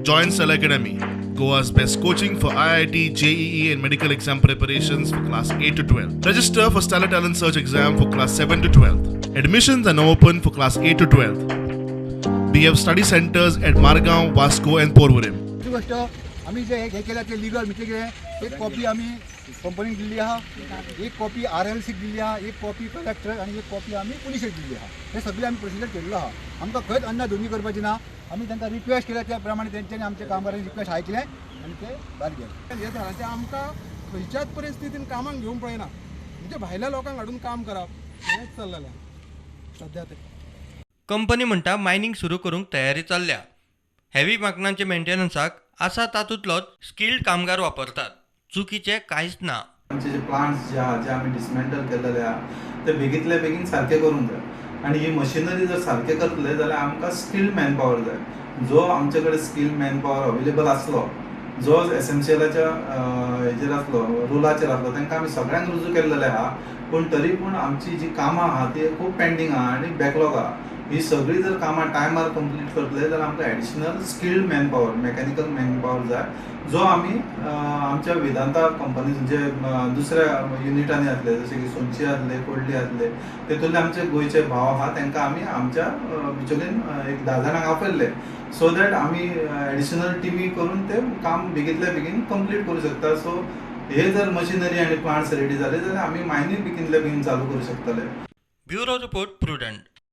Join Cell Academy, Goa's best coaching for IIT, JEE, and medical exam preparations for class 8 to 12. Register for Stellar Talent Search exam for class 7 to 12. Admissions are now open for class 8 to 12. We have study centers at Margao, Vasco, and Porvorim. दुसरी गोष्ट आम्ही जे हे केलं ते legal म्हणजे कितें एक कॉपी आम्ही कंपनीक दिल्ली आहा, एक कॉपी RLCक दिल्ली आहा, एक कॉपी कलेक्टर आणि एक कॉपी आम्ही पुलिसेक दिल्ली आहा. हे सगळे आम्ही प्रोसिजर केल्लो आहा. आमकां खंयच अन्ना दोनी करपाची ना. आम्ही त्यांना रिक्वेस्ट केल्या त्या प्रमाणे त्यांच्यानी आमच्या कामगारांनी रिक्वेस्ट आयकले आणि ते भायर गेले. हे झाडाचे आमकां खंयच्याच परिस्थितीन कामाक घेवंक पळयना. म्हणजे भायल्या लोकांक हाडून काम करप हेंच चल्लेलें सध्या ते. कंपनी म्हणटा मायनिंग सुरू करूंक तयारी चल्ल्या. हेवी मागणांचे मेंटेनन्साक आसा तातूंतलोच स्किल्ड कामगार वापरतात. चुकीचें कांयच ना. आमचे जे प्लांट्स जे आहा जे आमी डिसमेंटल केलेले आहा ते बेगींतल्या बेगीन सारके करूंक जाय. आनी ही मशिनरी जर सारके करतले जाल्यार आमकां स्किल्ड मॅन पॉवर जाय. जो आमचे कडेन स्किल्ड मॅन पॉवर अवेलेबल आसलो, जो एसेन्शियलाच्या हेजेर आसलो, रुलाचेर आसलो, तांकां आमी सगळ्यांक रुजू केल्लेले आहा. पूण तरी पूण आमची जी कामां आहा ती खूब पेंडींग आहा आनी बॅकलॉग आहा. ही सगळी जर कामां टायमार कंप्लीट करतले जाल्यार आमकां additional skilled man power, mechanical man power जाय, जो आमी आमच्या वेदांता कंपनी जे दुसऱ्या युनिटांनी आसले जशे की सोनची आसले, कोडली आसले, तेतूंतले आमचे गोंयचे भाव आहा तांकां आमी आमच्या बिचोलेन एक 10 जाणांक आपयल्ले, सो दॅट आमी एडिशनल टिमी करून ते काम बेगींतल्या बेगीन कंप्लीट करूं शकता. सो हे जर मशिनरी आनी प्लांट्स रेडी जाले जाल्यार आमी मायनींग बेगींतल्या बेगीन चालू करूं शकतले. Bureau report prudent.